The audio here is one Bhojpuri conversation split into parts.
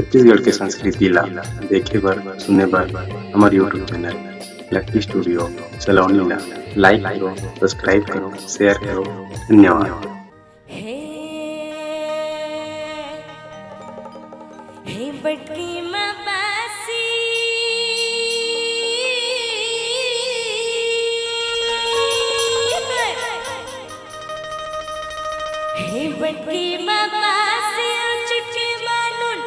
छत्तीसगढ़ के संस्कृति ला देखे बर सुने बर हमार यूट्यूब चैनल लकी स्टूडियो सलोनी ला लाइक करो, सब्सक्राइब करो, शेयर करो। धन्यवाद। हे बटकी माँ बासी हे बटकी माँ बासी चुटकी मानून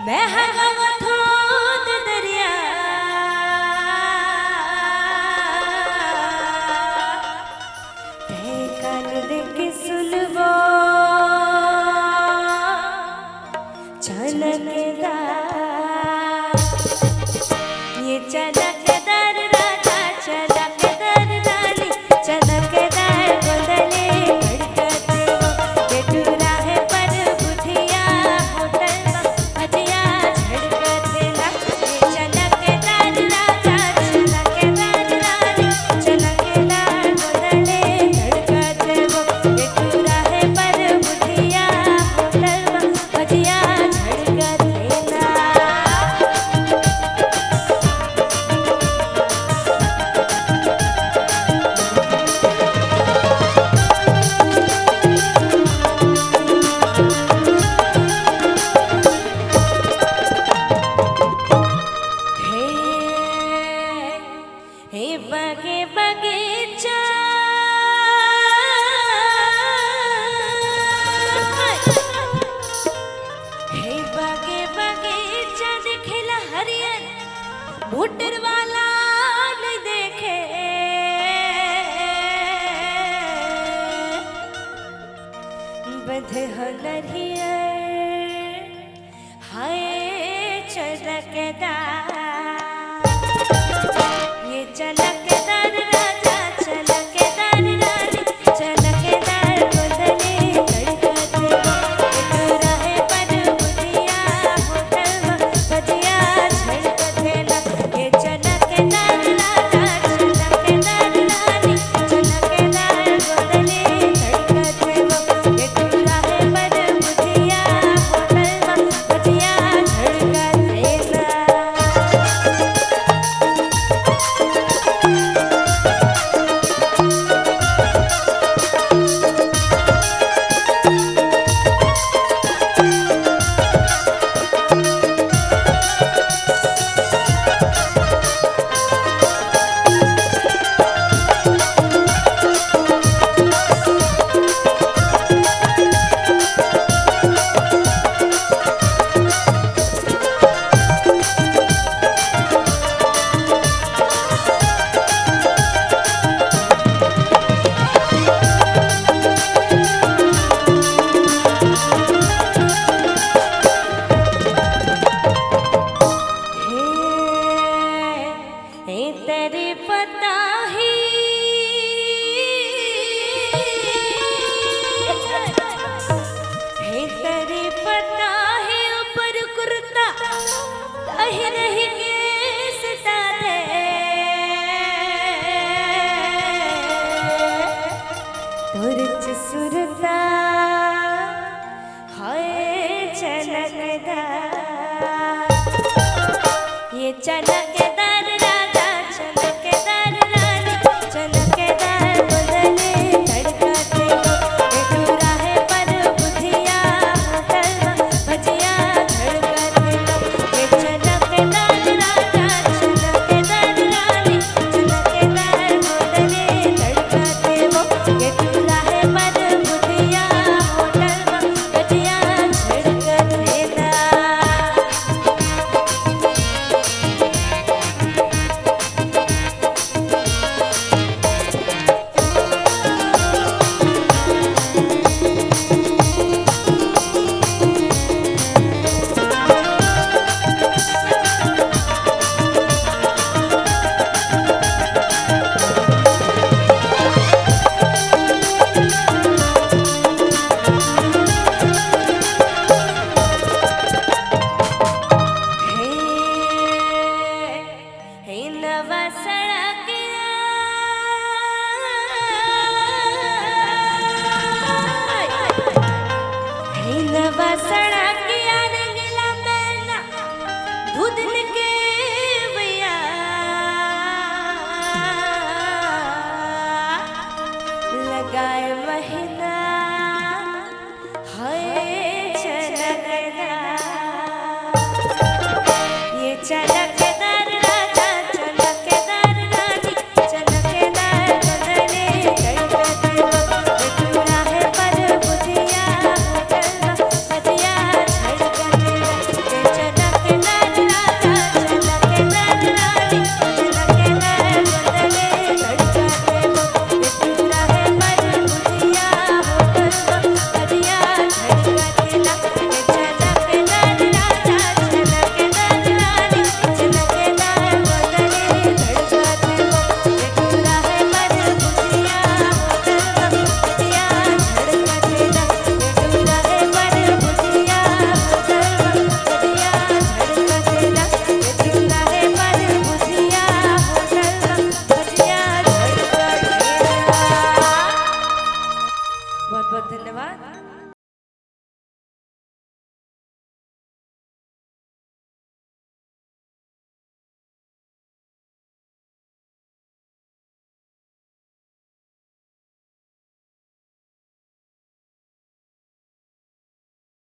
मैं हवा थोद दरिया ते कान देके सुनबो ये चनकदार राजा चनकदार रानी चनकदार गोदले धड़कते वो बेटूरा है पर बुधिया होटल में भजिया झड़कते ला। ये चनकदार राजा चनकदार रानी चनकदार गोदले धड़कते वो बेटूरा है पर बुधिया होटल में भजिया बगे बगीचा हे बगे बगीचा दिखला हरियर मोटर वाला नहीं देखे बधे हो नरियर हाय चलकदार ये चलकदार राजा चलकदार रानी चलकदार गोदले धड़कते वो बेटूरा है पर बुधिया होटल में भजिया झड़कते ला। ये चलकदार राजा चलकदार रानी चलकदार गोदले धड़कते वो बेटूरा है पर बुधिया होटल में भजिया झड़कते ला। तेरे पता ही तेरे पता ही ऊपर कुर्ता ताहि रही के सता दे तुरच सुरता हाय चलकदार ये चलकदार राजा चलकदार रानी चलकदार गोदले धड़कते वो बेटूरा है पर बुधिया होटल में भजिया झड़कते ला। ये चलकदार राजा चलकदार रानी चलकदार गोदले धड़कते वो बेटूरा है पर बुधिया होटल में भजिया झड़कते ला। हे नवा सड़ा